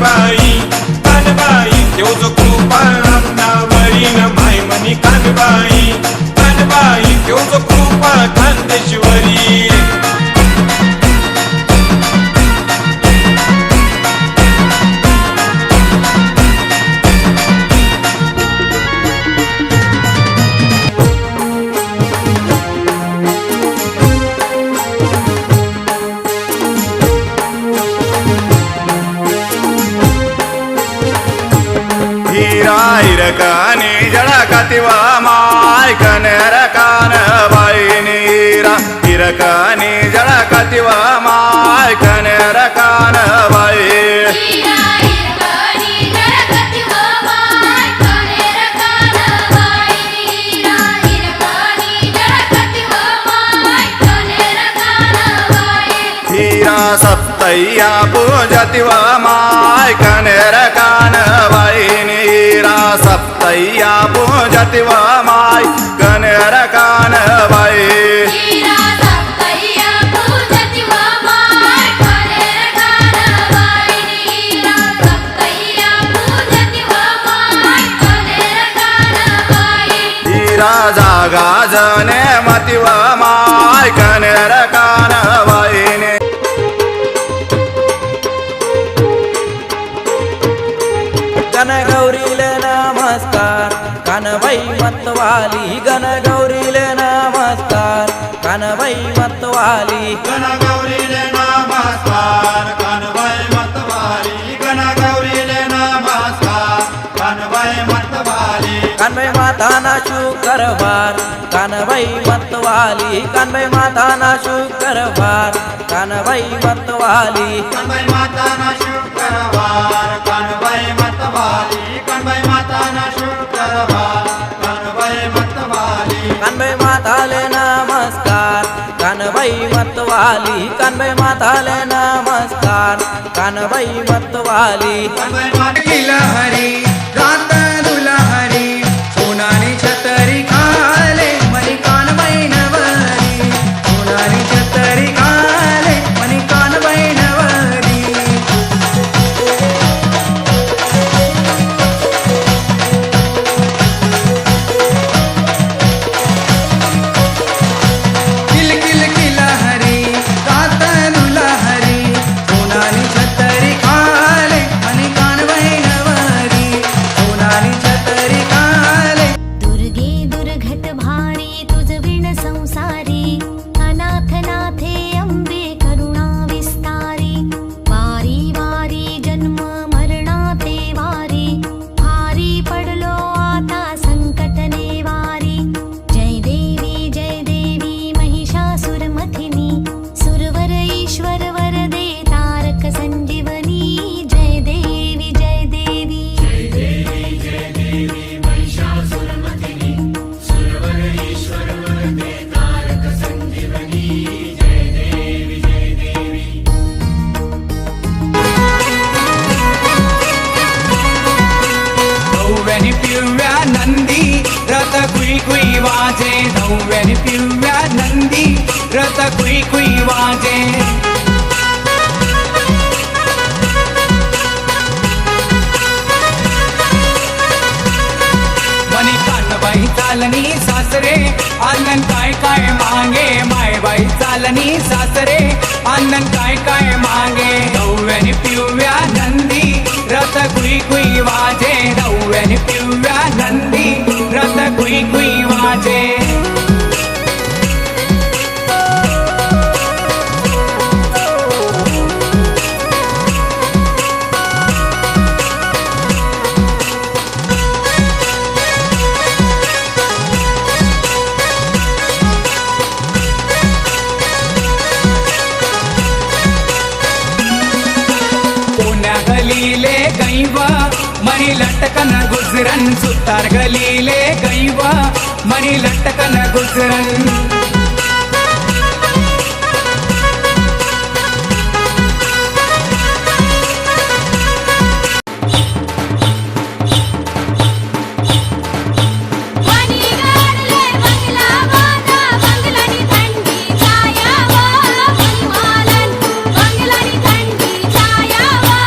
कानबाई कानबाई देवच कृपा आमनावरी न माय म्हणी कानबाई कानबाई देवच कृपा खानदेश्वरी हिरकानी जळकतिवा माय कनेर कानबाई नीरा हिरकानी जळकतिवा माय कनेर कानबाई हीरा सप्तैया पूजतिवा माय कनेर कानबाई नीरा सप्तैया पूजतिवा माय कनेर कानबाई हीरा जागा जने मतिवा माय कनेर कानबाई गणगौरीले नमस्कार कानबाई मतवाली गणगौरीले नमस्कार कानबाई मतवाली गणगौरीले नमस्कार कानबाई मतवाली गणगौरीले नमस्कार कानबाई मतवाली कानबाई माताना शुक्रवार कानबाई मतवाली कानबाई माताना शुक्रवार कानबाई मतवाली कानबाई माताना शुक्रवार कानबाई मतवाली कानबाई माताना शुक्रवार कानबाई मतवाली कानबाई माताले नमस्कार कानबाई मतवाली कानबाई माताले नमस्कार कानबाई मतवाली कानबाई माता हरी रात दुला हरी सोनानी छतरी खाले मनी कानबाई नवरी सोनानी छतरी खाले मनी कानबाई नवरी किल किल किला हरी रात दुला हरी सोनानी छतरी खाले मनी कानबाई नवरी सोनानी छतरी खाले दुर्गे दुर्घट भारी तुझ विण संसारी अनाथ नाथे अंबे करुणा विस्तारी वारी वारी जन्म मरणाते वारी भारी पडलो आता संकट नेवारी जय देवी महिषासुरमथिनी सुरवर ईश्वर वरदे तारक संजीवनी जय देवी जय देवी नव्याने पिवळ्या नंदी रथ कुई कुई वाजे नव्याने पिवळ्या नंदी रथ कुई कुई वाजे मनी कानबाई चालनी सासरे आनंद काय काय मागे मायबाई चालनी सासरे आनंद काय काय मागे नव्याने पिवळ्या नंदी रथ कुई कुई वाजे नव्याने पिवळ्या नंदी रथ कुई कुई वाजे पुण्या गलीले गैव मनी लटकन गुजरन सुतार गलीले गैव मनी लटकन गुजरन बंगलानी थंडी छाया वा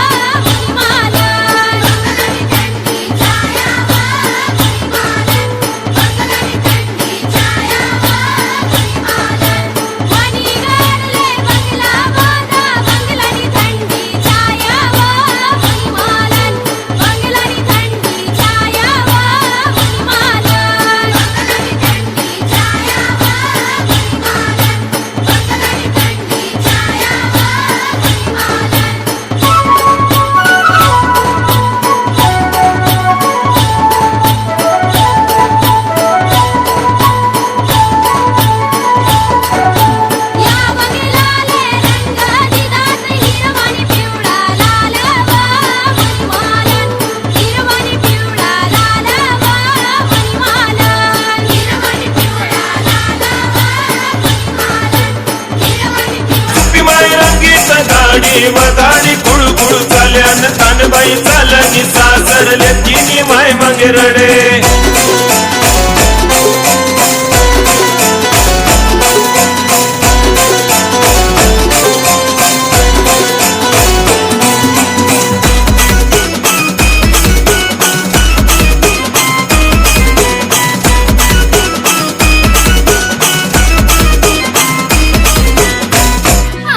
न कानबाई चालनी सासरले तिन्ही माय मग रडे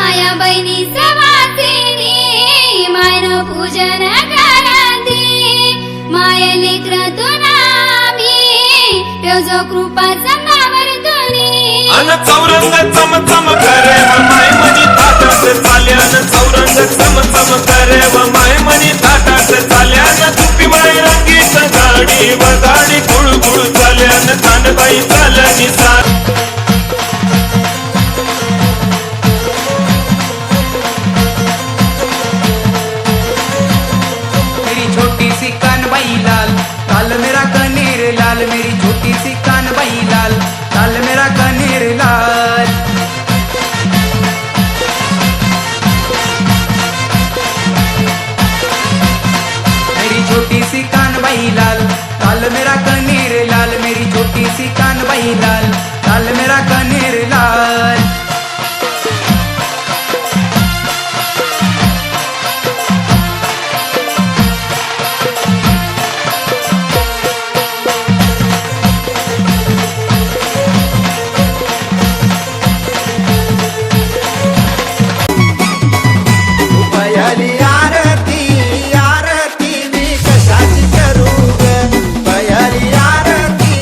आया बहिणी सवासिनी मायन पूजन करती माय लेकर तुनामी जो कृपा संगावर तुनी अन चौरंग चम चम करे व माय मनी ताटात चाल्यान चौरंग चम चम करे व माय मनी ताटात चाल्यान तुपी माय रंगीत गाडी व गाडी गुळ गुळ चाल्यान कानबाई चालनी सास मेरी छोटी सी कानबाई लाल लाल मेरा कनेर लाल मेरी छोटी सी कानबाई लाल लाल मेरा कनेर लाल मेरी छोटी सी कानबाई लाल लाल मेरा कनेर लाल मेरी छोटी सी कानबाई लाल लाल मेरा कनेर लाल बयाली आरती आरती मी कशाची करू ग बयाली आरती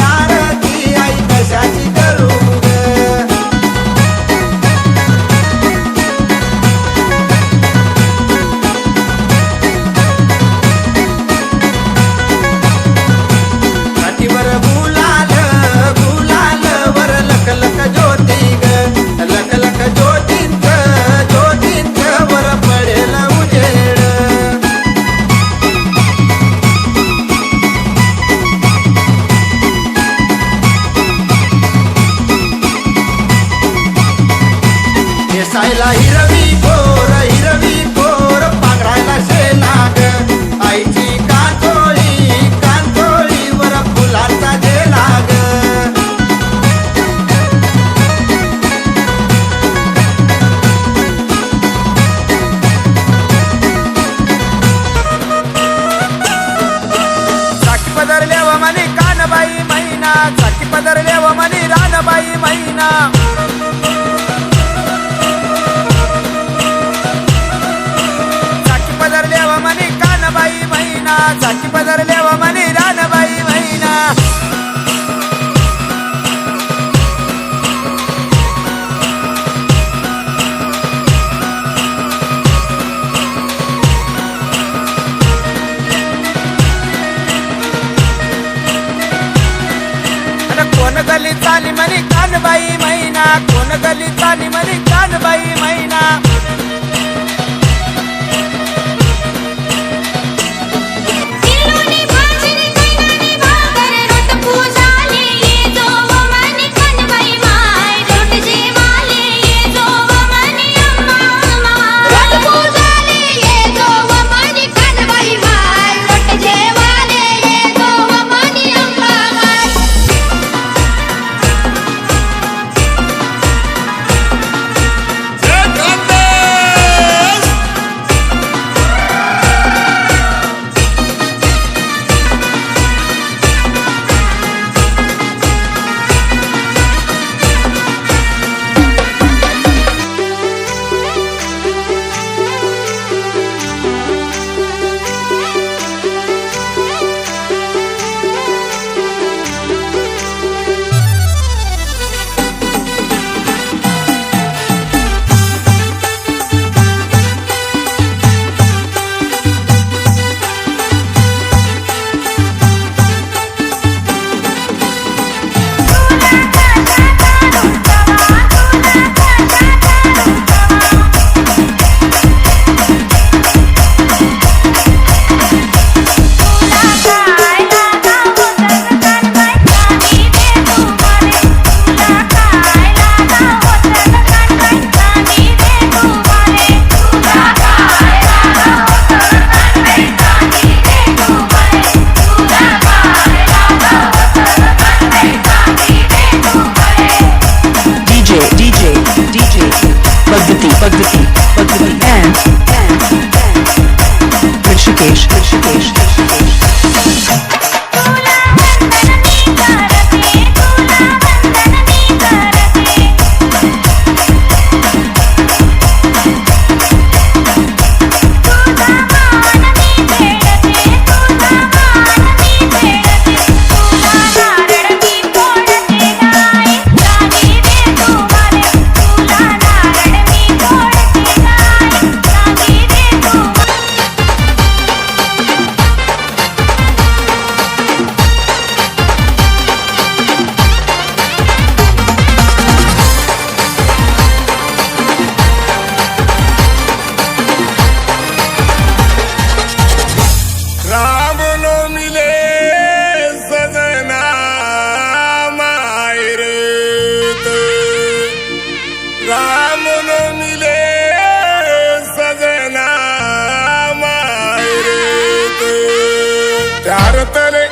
आरती आई कशाची करू ग काठीवर गुलाल गुलाल वर लक लक ज्योती ग लक लक ज्योतीत ज्योतीत वर पडेल उजेड नेसायला हिरवी गोर पांघरायला शेनाग आईची कांतोळी वर फुलाचा जेलाग चाकी पदरल्या व मनी कानबाई महिना चाकी पदरल्या व मनी रानबाई महिना चाकी पदरल्या व मनी कानबाई महिना चाकी पदरल्या व मनी रानबाई महिना अन कोण गली चाली मनी कानबाई महिना कोण गली चाली मनी कानबाई महिना तिरुनी भाजनी कैनानी भाकर रोट पूजाले ये जो मनी कानबाई माय रोट जेवाले ये जो मनी अम्मा रोट पूजाले ये जो मनी कानबाई माय रोट जेवाले ये जो मनी अम्मा जय कांदे ऋषिकेश ऋषिकेश तुला वंदन मी करते तुला वंदन मी करते तुझा मान मी फेडते तुझा मान मी फेडते तुला नारळ मी फोडते गाय जागी दे तू मला तुला नारळ मी फोडते गाय जागी दे तू राम नो मिले सजना मायर राम नो मिले सजना मायर त्यार तले